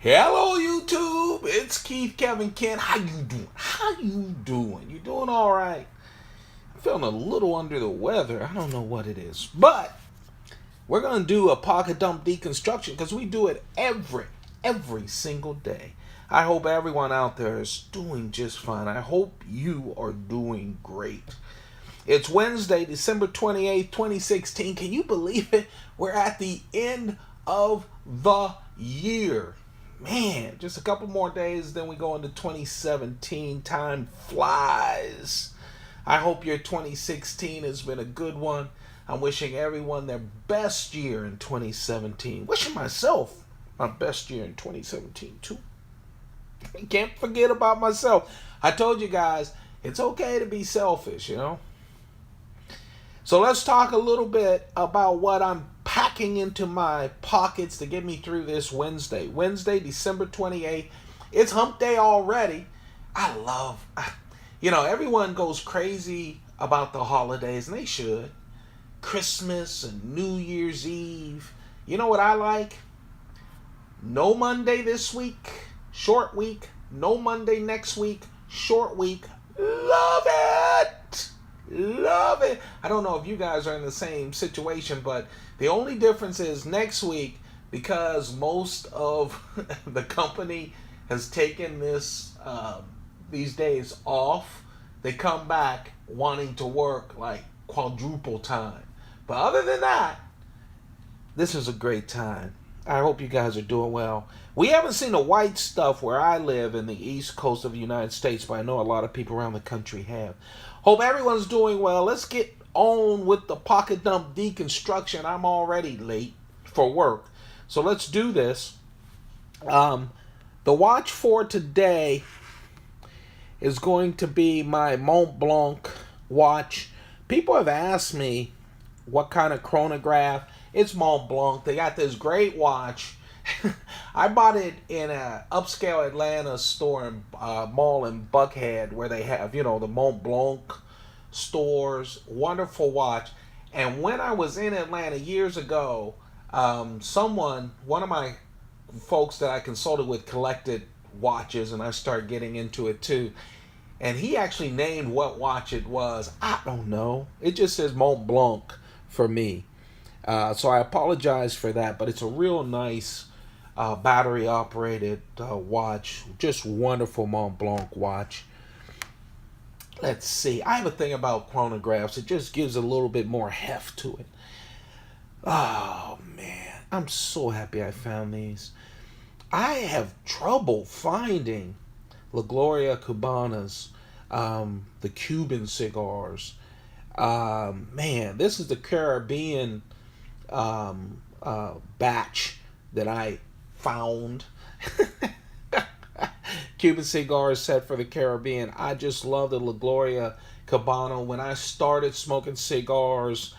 Hello, YouTube. It's Keith, Kevin, Ken. How you doing? How you doing? You doing all right? I'm feeling a little under the weather. I don't know what it is, but we're gonna do a pocket dump deconstruction because we do it every single day. I hope everyone out there is doing just fine. I hope you are doing great. It's Wednesday, December 28th, 2016. Can you believe it? We're at the end of the year. Man, just a couple more days, then we go into 2017. Time flies. I hope your 2016 has been a good one. I'm wishing everyone their best year in 2017. Wishing myself my best year in 2017 too. I can't forget about myself. I told you guys, it's okay to be selfish, you know. So let's talk a little bit about what I'm packing into my pockets to get me through this Wednesday. Wednesday, December 28th. It's hump day already. Everyone goes crazy about the holidays, and they should. Christmas and New Year's Eve. You know what I like? No Monday this week, short week. No Monday next week, short week. Love it! Love it. I don't know if you guys are in the same situation, but the only difference is next week, because most of the company has taken these days off, they come back wanting to work like quadruple time. But other than that, this is a great time. I hope you guys are doing well. We haven't seen the white stuff where I live in the east coast of the United States, but I know a lot of people around the country have. Hope everyone's doing well. Let's get on with the pocket dump deconstruction. I'm already late for work, so let's do this. The watch for today is going to be my Mont Blanc watch. People have asked me what kind of chronograph. It's Mont Blanc. They got this great watch. I bought it in a upscale Atlanta store and mall in Buckhead where they have, the Mont Blanc stores. Wonderful watch. And when I was in Atlanta years ago, one of my folks that I consulted with collected watches, and I started getting into it too. And he actually named what watch it was. I don't know. It just says Mont Blanc for me. So I apologize for that, but it's a real nice battery operated watch. Just wonderful Mont Blanc watch. Let's see. I have a thing about chronographs. It just gives a little bit more heft to it. Oh, man. I'm so happy I found these. I have trouble finding La Gloria Cubanas, the Cuban cigars. Man, this is the Caribbean batch that I found. Cuban cigars set for the Caribbean. I just love the La Gloria Cabana. When I started smoking cigars,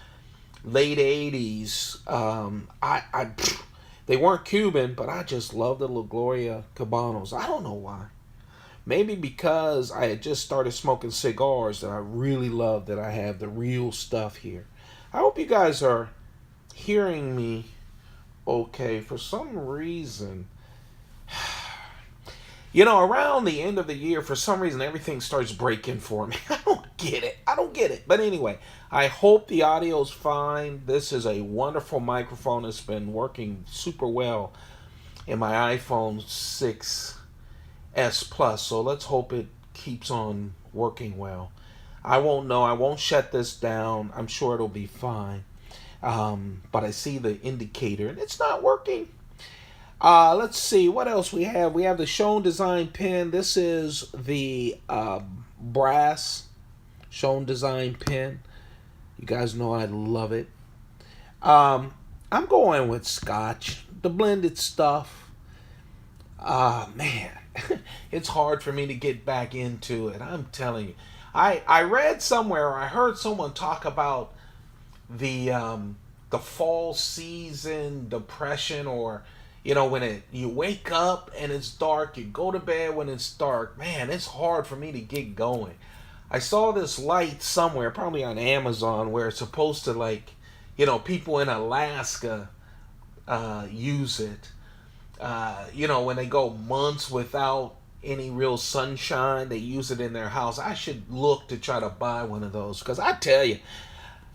late 80s, they weren't Cuban, but I just love the La Gloria Cabanos. I don't know why. Maybe because I had just started smoking cigars that I really love, that I have the real stuff here. I hope you guys are hearing me okay. For some reason, around the end of the year, for some reason, everything starts breaking for me. I don't get it. But anyway, I hope the audio's fine. This is a wonderful microphone. It's been working super well in my iPhone 6S Plus. So let's hope it keeps on working well. I won't know. I won't shut this down. I'm sure it'll be fine. But I see the indicator and it's not working. Let's see what else we have. We have the Shown Design pen. This is the brass Shown Design pen. You guys know I love it. I'm going with Scotch, the blended stuff. Man, it's hard for me to get back into it. I'm telling you. I read somewhere, or I heard someone talk about the fall season depression, or when you wake up and it's dark, you go to bed when it's dark. Man, it's hard for me to get going. I saw this light somewhere, probably on Amazon, where it's supposed to, people in Alaska use it. When they go months without any real sunshine, they use it in their house. I should look to try to buy one of those because I tell you,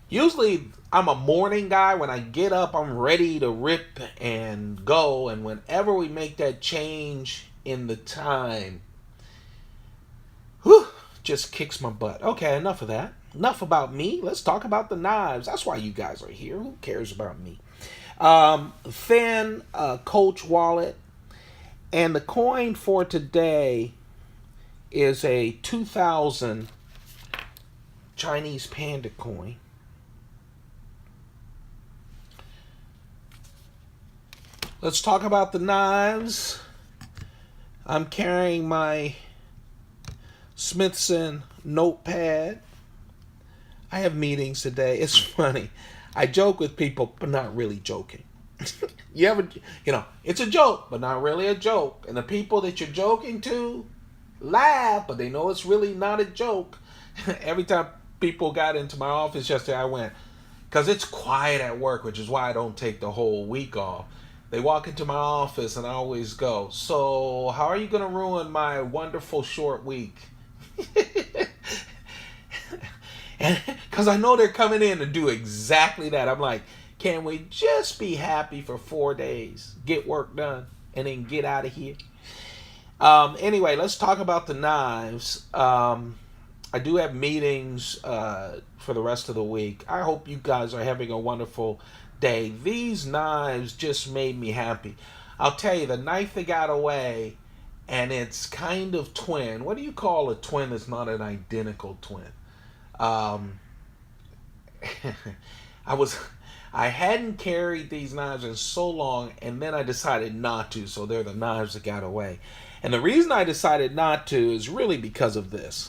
usually I'm a morning guy. When I get up, I'm ready to rip and go. And whenever we make that change in the time, whew, just kicks my butt. Okay, enough of that. Enough about me. Let's talk about the knives. That's why you guys are here. Who cares about me? Thin Coach wallet. And the coin for today is a 2000 Chinese panda coin. Let's talk about the knives. I'm carrying my Smithson notepad. I have meetings today. It's funny. I joke with people, but not really joking. It's a joke, but not really a joke. And the people that you're joking to laugh, but they know it's really not a joke. Every time people got into my office yesterday, I went, because it's quiet at work, which is why I don't take the whole week off. They walk into my office and I always go, so how are you going to ruin my wonderful short week? Because I know they're coming in to do exactly that. I'm like, can we just be happy for 4 days, get work done, and then get out of here? Anyway, let's talk about the knives. I do have meetings for the rest of the week. I hope you guys are having a wonderful day. These knives just made me happy. I'll tell you, the knife that got away, and it's kind of twin. What do you call a twin that's not an identical twin? I hadn't carried these knives in so long, and then I decided not to, so they're the knives that got away. And the reason I decided not to is really because of this.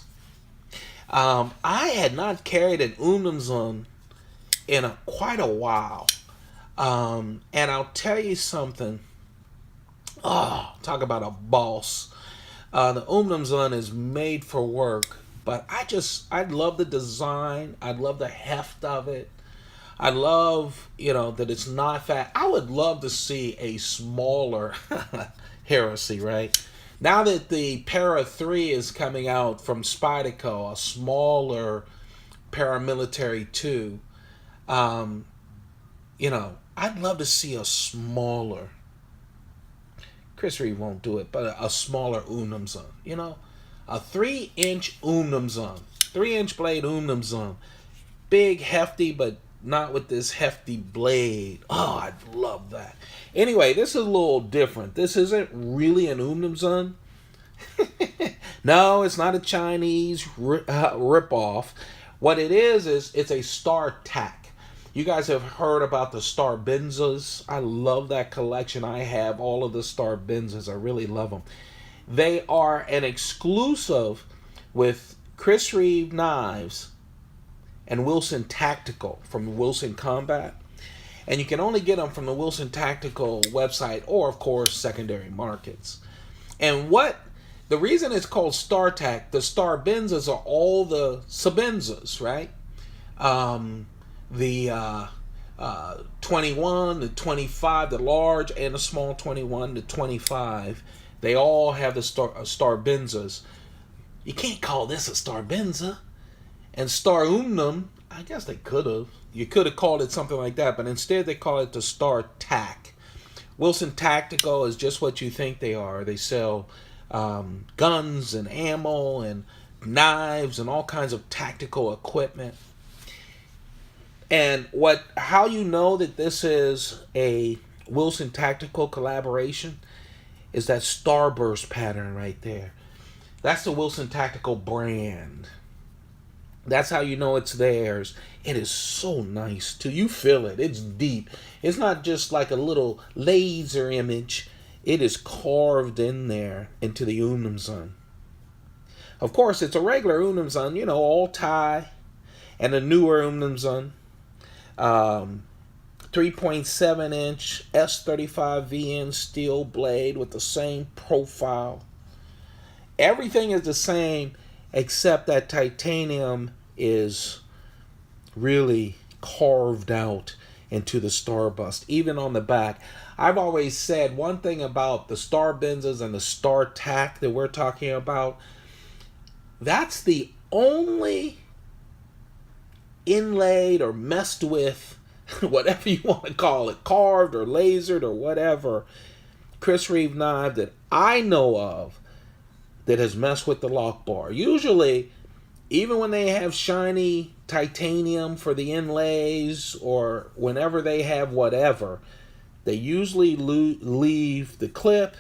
I had not carried an Unumzun in quite a while. And I'll tell you something. Oh, talk about a boss. The Unumzun is made for work, but I love the design. I love the heft of it. I love, that it's not fat. I would love to see a smaller heresy, right? Now that the Para 3 is coming out from Spyderco, a smaller paramilitary 2, I'd love to see a smaller, Chris Reeve won't do it, but a smaller Unumzun, a 3-inch Unumzun, 3-inch blade Unumzun, big, hefty, but not with this hefty blade. Oh, I'd love that. Anyway, this is a little different. This isn't really an Unumzun. No, it's not a Chinese rip-off. What it is it's a Star-Tac. You guys have heard about the Star-Benzas. I love that collection. I have all of the Star-Benzas. I really love them. They are an exclusive with Chris Reeve Knives and Wilson Tactical from Wilson Combat. And you can only get them from the Wilson Tactical website or, of course, secondary markets. And the reason it's called Star-Tac, the Star-Benzas are all the Sabenzas, right? The 21, the 25, the large and the small 21, the 25, they all have the Star-Benzas. You can't call this a Star-Benza. And Star Umnum, I guess they could have. You could have called it something like that, but instead they call it the Star-Tac. Wilson Tactical is just what you think they are. They sell guns and ammo and knives and all kinds of tactical equipment. And how you know that this is a Wilson Tactical collaboration is that starburst pattern right there. That's the Wilson Tactical brand. That's how you know it's theirs. It is so nice too. You feel it. It's deep. It's not just like a little laser image. It is carved in there into the Unumzun. Of course, it's a regular Unumzun, all tie, and a newer Unumzun. 3.7 inch S35 VN steel blade with the same profile. Everything is the same except that titanium is really carved out into the star bust, even on the back. I've always said one thing about the star Benzes and the Star-Tac that we're talking about. That's the only inlaid or messed with, whatever you want to call it, carved or lasered or whatever, Chris Reeve knife that I know of that has messed with the lock bar. Usually, even when they have shiny titanium for the inlays or whenever they have whatever, they usually leave the clip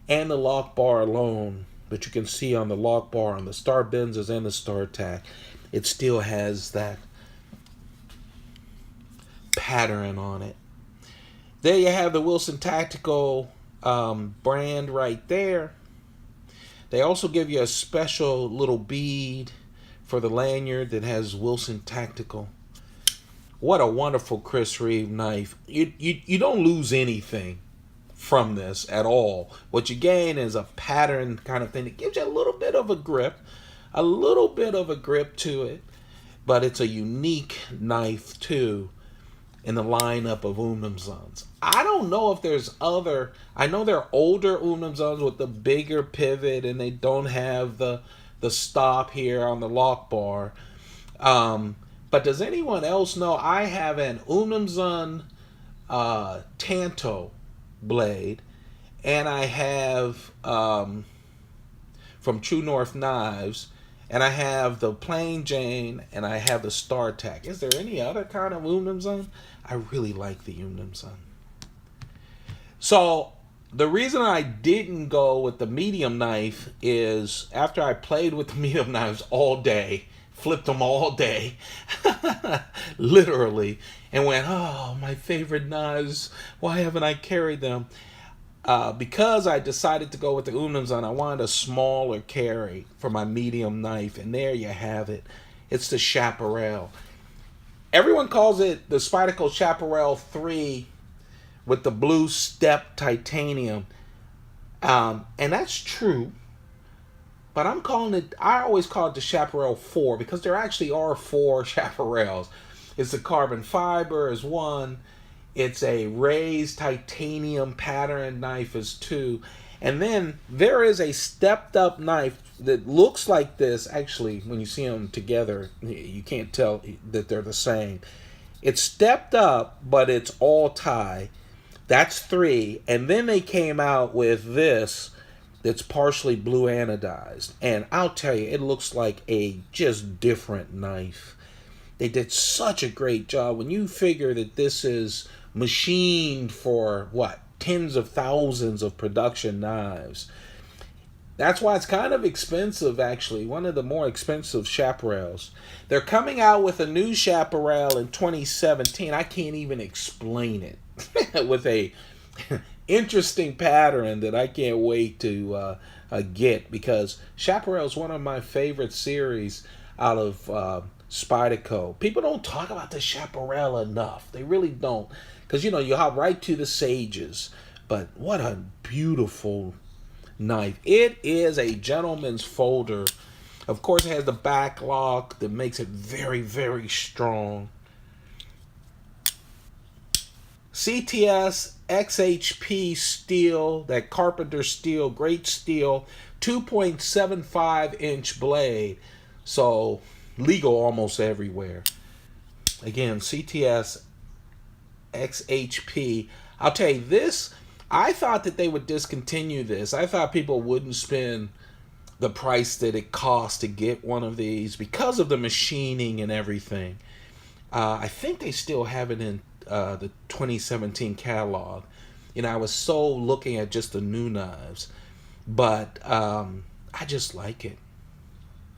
and the lock bar alone. But you can see on the lock bar on the Star Benzes and the Star-Tac, it still has that pattern on it. There you have the Wilson Tactical brand right there. They also give you a special little bead for the lanyard that has Wilson Tactical. What a wonderful Chris Reeve knife. You don't lose anything from this at all. What you gain is a pattern kind of thing that gives you a little bit of a grip to it, but it's a unique knife too in the lineup of Unumzons. I don't know if there's other. I know there are older Unumzons with the bigger pivot and they don't have the stop here on the lock bar. But does anyone else know? I have an Unumzon Tanto blade, and I have from True North Knives, and I have the Plain Jane, and I have the Star-Tac. Is there any other kind of Unumzon? I really like the Unumzon. So the reason I didn't go with the medium knife is after I played with the medium knives all day, flipped them all day, literally, and went, oh, my favorite knives, why haven't I carried them? Because I decided to go with the Unumzon, I wanted a smaller carry for my medium knife, and there you have it. It's the Chaparral. Everyone calls it the Spyderco Chaparral 3 with the blue step titanium, and that's true. But I always call it the Chaparral 4 because there actually are 4 Chaparrals. It's the carbon fiber is 1. It's a raised titanium pattern knife is 2. And then there is a stepped up knife that looks like this. Actually, when you see them together, you can't tell that they're the same. It's stepped up, but it's all tie. That's 3. And then they came out with this that's partially blue anodized. And I'll tell you, it looks like a just different knife. They did such a great job. When you figure that this is machined for, what, tens of thousands of production knives. That's why it's kind of expensive, actually. One of the more expensive Chaparrals. They're coming out with a new Chaparral in 2017. I can't even explain it. With a interesting pattern that I can't wait to get, because Chaparral is one of my favorite series out of Spyderco. People don't talk about the Chaparral enough. They really don't. Because, you hop right to the Sages. But what a beautiful knife. It is a gentleman's folder. Of course, it has the back lock that makes it very, very strong. CTS XHP steel, that Carpenter steel, great steel, 2.75 inch blade. So legal almost everywhere. Again, CTS XHP. I'll tell you this, I thought that they would discontinue this. I thought people wouldn't spend the price that it costs to get one of these because of the machining and everything. I think they still have it in the 2017 catalog. I was so looking at just the new knives, but I just like it.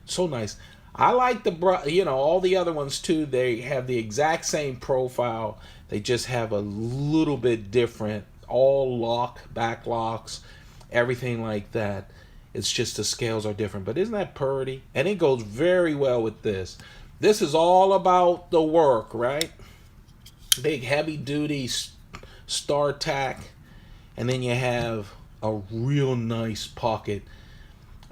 So nice. I like all the other ones too. They have the exact same profile. They just have a little bit different, all back locks, everything like that. It's just the scales are different. But isn't that pretty? And it goes very well with this. This is all about the work, right? Big heavy duty Star-Tac, and then you have a real nice pocket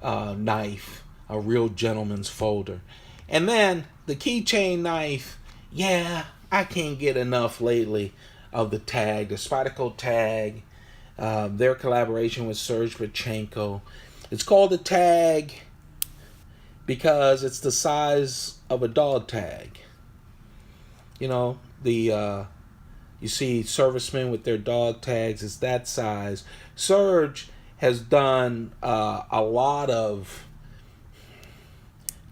knife, a real gentleman's folder. And then the keychain knife, yeah, I can't get enough lately of the tag, the Spyderco tag, their collaboration with Serge Pachenko. It's called the tag because it's the size of a dog tag. You know, you see servicemen with their dog tags. It's that size. Serge has done a lot of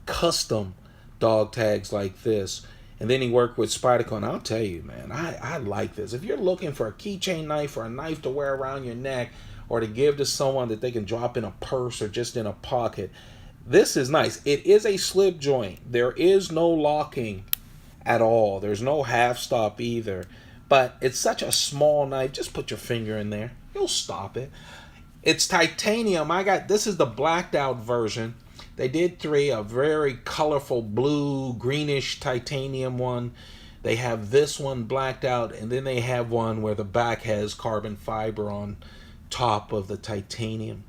custom dog tags like this. And then he worked with Spyderco, and I'll tell you, man, I like this. If you're looking for a keychain knife or a knife to wear around your neck or to give to someone that they can drop in a purse or just in a pocket, this is nice. It is a slip joint. There is no locking at all. There's no half stop either. But it's such a small knife. Just put your finger in there. You'll stop it. It's titanium. This is the blacked out version. They did 3, a very colorful blue, greenish titanium one. They have this one blacked out, and then they have one where the back has carbon fiber on top of the titanium.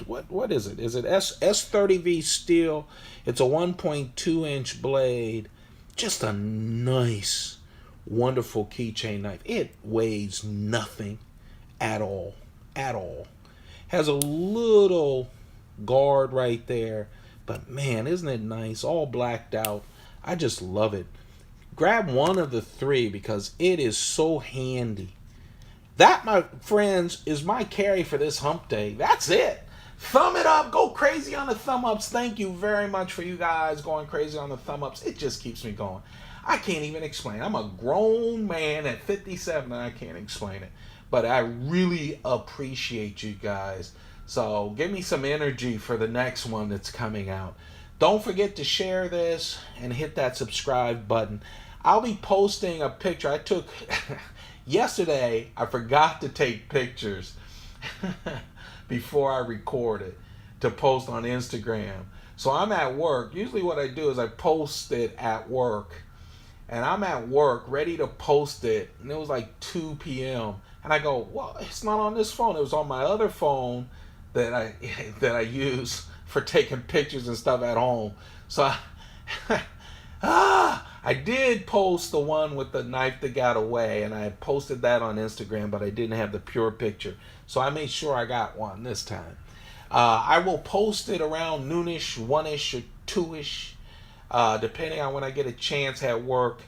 What is it? Is it S30V steel? It's a 1.2 inch blade. Just a nice, wonderful keychain knife. It weighs nothing at all. At all. Has a little guard right there, but man, isn't it nice? All blacked out. I just love it. Grab one of the 3 because it is so handy. That, my friends, is my carry for this hump day. That's it. Thumb it up. Go crazy on the thumb ups. Thank you very much for you guys going crazy on the thumb ups. It just keeps me going. I can't even explain. I'm a grown man at 57 and I can't explain it, but I really appreciate you guys. So give me some energy for the next one that's coming out. Don't forget to share this and hit that subscribe button. I'll be posting a picture I took yesterday. I forgot to take pictures before I recorded to post on Instagram. So I'm at work. Usually what I do is I post it at work. And I'm at work ready to post it. And it was like 2 p.m. And I go, well, it's not on this phone. It was on my other phone that I use for taking pictures and stuff at home. So I did post the one with the knife that got away, and I posted that on Instagram, but I didn't have the pure picture. So I made sure I got one this time. I will post it around noonish, 1-ish, or 2-ish, depending on when I get a chance at work.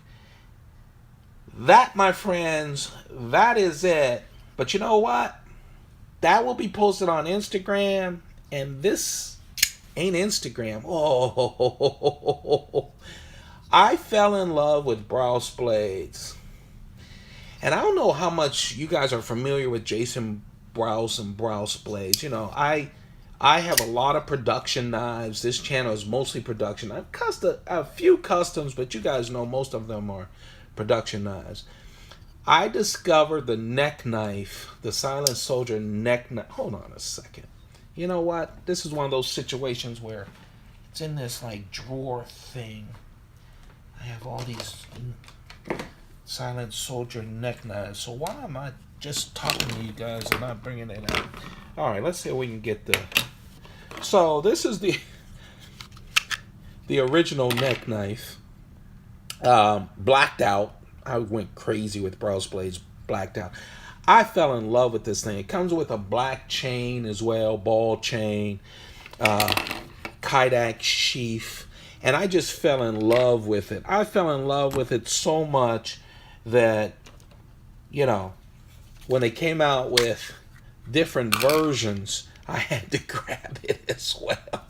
That, my friends, that is it. But you know what? That will be posted on Instagram, and this ain't Instagram. Oh, I fell in love with Brous blades. And I don't know how much you guys are familiar with Jason Brous and Brous blades. You know, I have a lot of production knives. This channel is mostly production. I've custom a few customs, but you guys know most of them are production knives. I discovered the neck knife, the Silent Soldier neck knife. Hold on a second. You know what? This is one of those situations where it's in this like drawer thing. I have all these Silent Soldier neck knives. So why am I just talking to you guys and not bringing it out? All right, let's see if we can get the. So this is the original neck knife, blacked out. I went crazy with Brous blades, blacked out. I fell in love with this thing. It comes with a black chain as well, ball chain, Kydex sheath, and I just fell in love with it. I fell in love with it so much that, you know, when they came out with different versions, I had to grab it as well.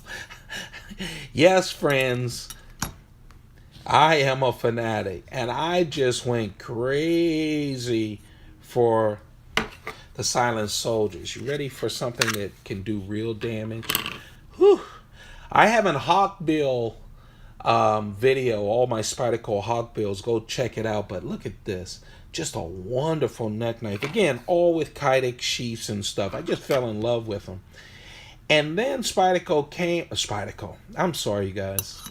Yes, friends, I am a fanatic, and I just went crazy for the Silent Soldiers. You ready for something that can do real damage? Whew. I have an Hawkbill video, all my Spyderco Hawkbills. Go check it out. But look at this. Just a wonderful neck knife. Again, all with Kydex sheaths and stuff. I just fell in love with them. And then Spyderco came... Spyderco. I'm sorry, you guys.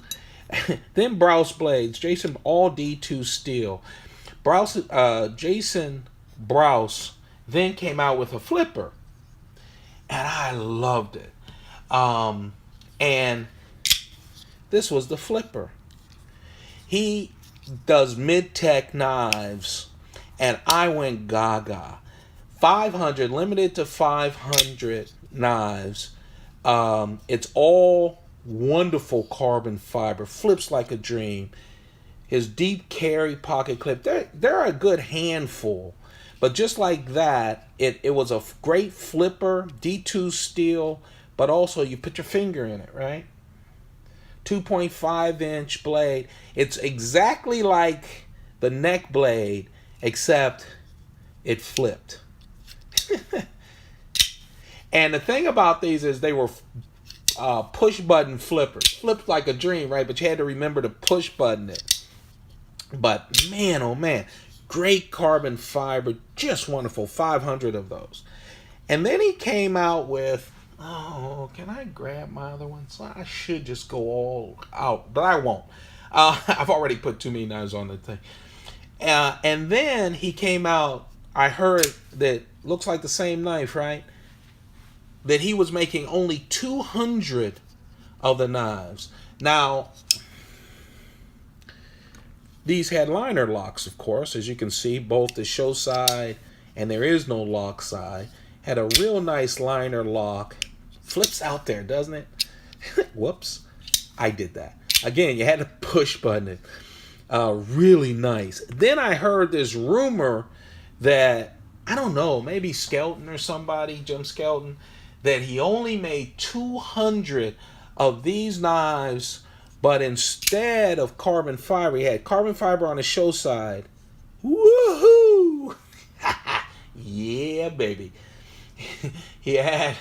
Then Brous blades. Jason, all D2 steel. Jason Brous then came out with a flipper. And I loved it. And this was the flipper. He does mid-tech knives, and I went gaga. 500, limited to 500 knives. It's all wonderful carbon fiber, flips like a dream. His deep carry pocket clip, they're a good handful. But just like that, it was a great flipper, D2 steel, but also you put your finger in it, right? 2.5-inch blade. It's exactly like the neck blade, except it flipped. And the thing about these is they were push button flippers. Flipped like a dream, right? But you had to remember to push button it. But man, oh man, great carbon fiber, just wonderful. 500 of those. And then he came out with, oh, can I grab my other one? So I should just go all out, but I won't. I've already put too many knives on the thing. And then he came out, I heard that looks like the same knife, right? That he was making only 200 of the knives. Now, these had liner locks, of course, as you can see, both the show side and there is no lock side. Had a real nice liner lock. Flips out there, doesn't it? Whoops. I did that. Again, you had to push button it. Really nice. Then I heard this rumor that, I don't know, maybe Skelton or somebody, Jim Skelton, that he only made 200 of these knives, but instead of carbon fiber, he had carbon fiber on the show side. Woohoo! Yeah, baby. He had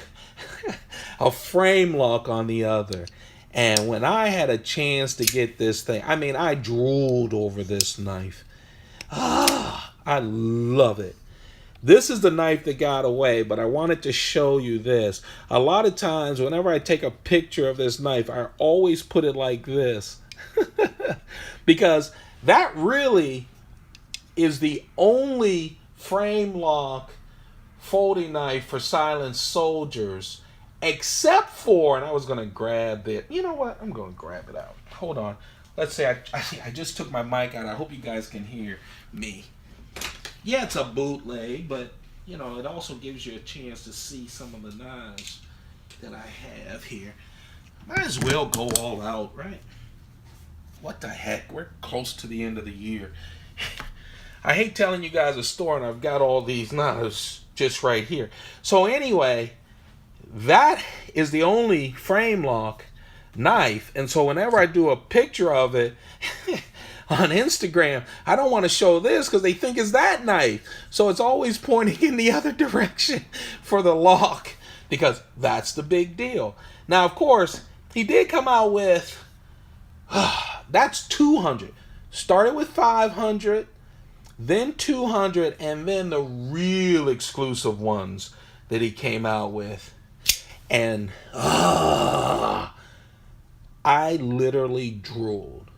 a frame lock on the other. And when I had a chance to get this thing, I mean, I drooled over this knife. I love it. This is the knife that got away, but I wanted to show you this. A lot of times, whenever I take a picture of this knife, I always put it like this. Because that really is the only frame lock folding knife for silent soldiers, except for, and I was going to grab it. You know what? I'm going to grab it out. Hold on. Let's say I just took my mic out. I hope you guys can hear me. Yeah, it's a bootleg, but, you know, it also gives you a chance to see some of the knives that I have here. Might as well go all out, right? What the heck? We're close to the end of the year. I hate telling you guys a story, and I've got all these knives just right here. So anyway, that is the only frame lock knife, and so whenever I do a picture of it on Instagram, I don't want to show this because they think it's that knife. So it's always pointing in the other direction for the lock, because that's the big deal. Now, of course, he did come out with, that's 200. Started with 500, then 200, and then the real exclusive ones that he came out with. And I literally drooled.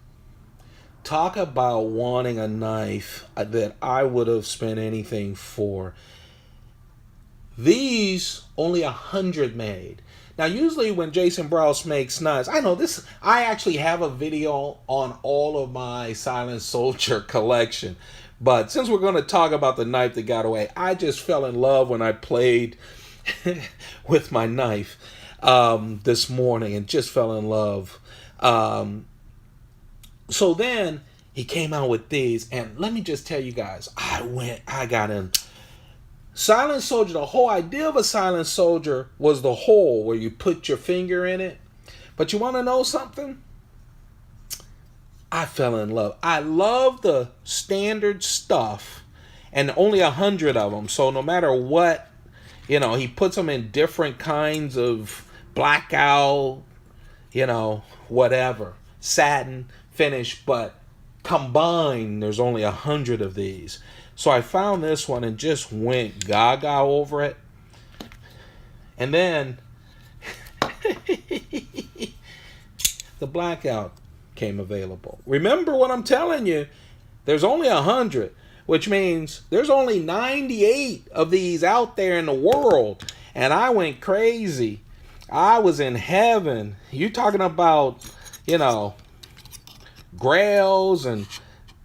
Talk about wanting a knife that I would have spent anything for. These, only 100 made. Now, usually when Jason Brous makes knives, I know this, I actually have a video on all of my Silent Soldier collection. But since we're going to talk about the knife that got away, I just fell in love when I played with my knife this morning and just fell in love. So then he came out with these, and let me just tell you guys, I got in. Silent Soldier, the whole idea of a Silent Soldier was the hole where you put your finger in it. But you want to know something? I fell in love. I love the standard stuff, and only 100 of them. So no matter what, you know, he puts them in different kinds of blackout, you know, whatever, satin finish, but combined, there's only 100 of these. So I found this one and just went gaga over it. And then the blackout came available. Remember what I'm telling you, there's only 100, which means there's only 98 of these out there in the world. And I went crazy. I was in heaven. You talking about, you know, grails and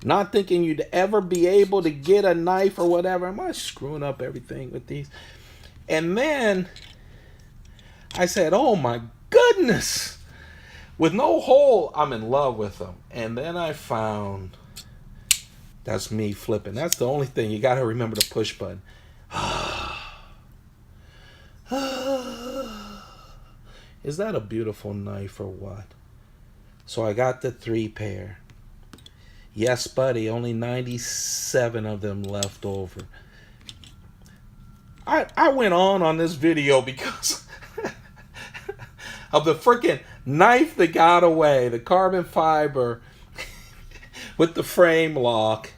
not thinking you'd ever be able to get a knife or whatever. Am I screwing up everything with these? And then I said, oh my goodness, with no hole, I'm in love with them. And then I found, that's me flipping. That's the only thing. You got to remember the push button. Is that a beautiful knife or what? So I got the 3 pair. Yes, buddy, only 97 of them left over. I went on this video because of the freaking knife that got away, the carbon fiber with the frame lock.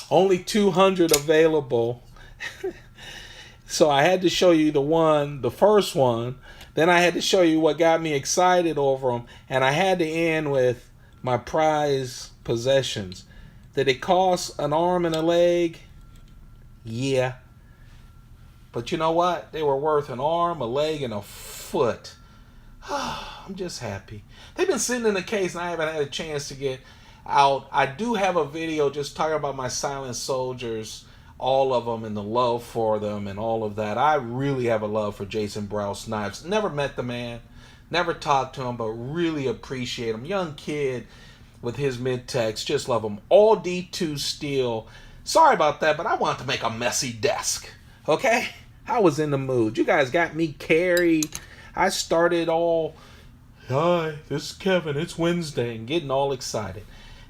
Only 200 available. So I had to show you the first one. Then I had to show you what got me excited over them. And I had to end with my prize possessions. Did it cost an arm and a leg? Yeah. But you know what? They were worth an arm, a leg, and a foot. I'm just happy. They've been sitting in the case and I haven't had a chance to get out. I do have a video just talking about my silent soldiers, all of them, and the love for them and all of that. I really have a love for Jason Brous knives. Never met the man, never talked to him, but really appreciate him. Young kid with his mid-techs, just love him. All D2 steel. Sorry about that, but I wanted to make a messy desk, okay? I was in the mood. You guys got me carried. I started all, hi, this is Kevin, it's Wednesday, and getting all excited.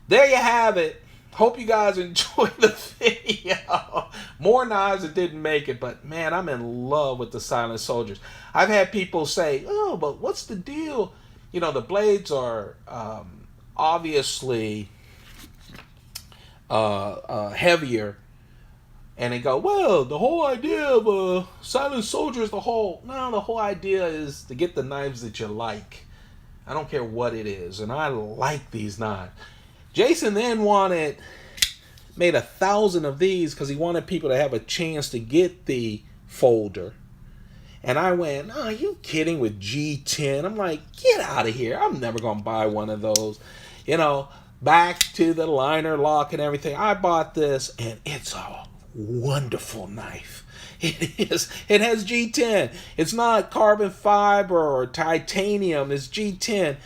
There you have it. Hope you guys enjoyed the video. More knives that didn't make it, but man, I'm in love with the silent soldiers. I've had people say, oh, but what's the deal? You know, the blades are obviously heavier. And they go, well, the whole idea of silent soldier is the whole idea is to get the knives that you like. I don't care what it is. And I like these knives. Jason then made 1,000 of these because he wanted people to have a chance to get the folder. And I went, oh, are you kidding with G10? I'm like, get out of here. I'm never going to buy one of those. You know, back to the liner lock and everything. I bought this and it's a wonderful knife. It is. It has G10. It's not carbon fiber or titanium. It's G10.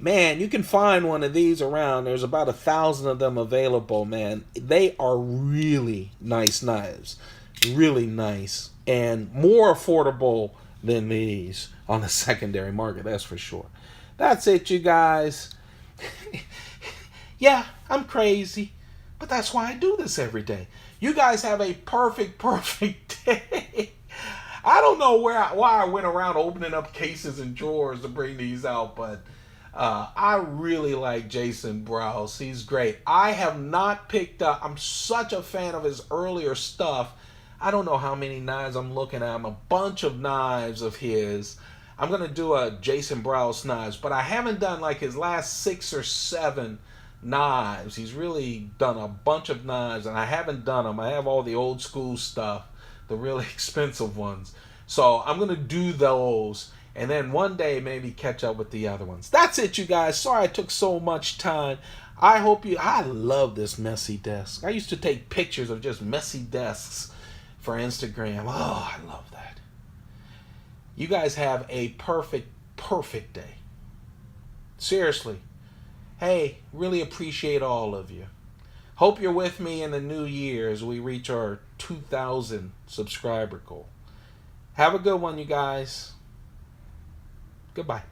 Man, you can find one of these around. There's about 1,000 of them available, man. They are really nice knives. Really nice. And more affordable than these on the secondary market, that's for sure. That's it, you guys. Yeah, I'm crazy. But that's why I do this every day. You guys have a perfect day. I don't know why I went around opening up cases and drawers to bring these out, but I really like Jason Brous. He's great. I have not picked up, I'm such a fan of his earlier stuff. I don't know how many knives I'm looking at. I'm a bunch of knives of his. I'm going to do a Jason Brous knives, but I haven't done like his last 6 or 7 knives. He's really done a bunch of knives, and I haven't done them. I have all the old school stuff, the really expensive ones. So I'm going to do those, and then one day maybe catch up with the other ones. That's it, you guys. Sorry I took so much time. I love this messy desk. I used to take pictures of just messy desks for Instagram. Oh, I love that. You guys have a perfect day. Seriously. Hey, really appreciate all of you. Hope you're with me in the new year as we reach our 2,000 subscriber goal. Have a good one, you guys. Goodbye.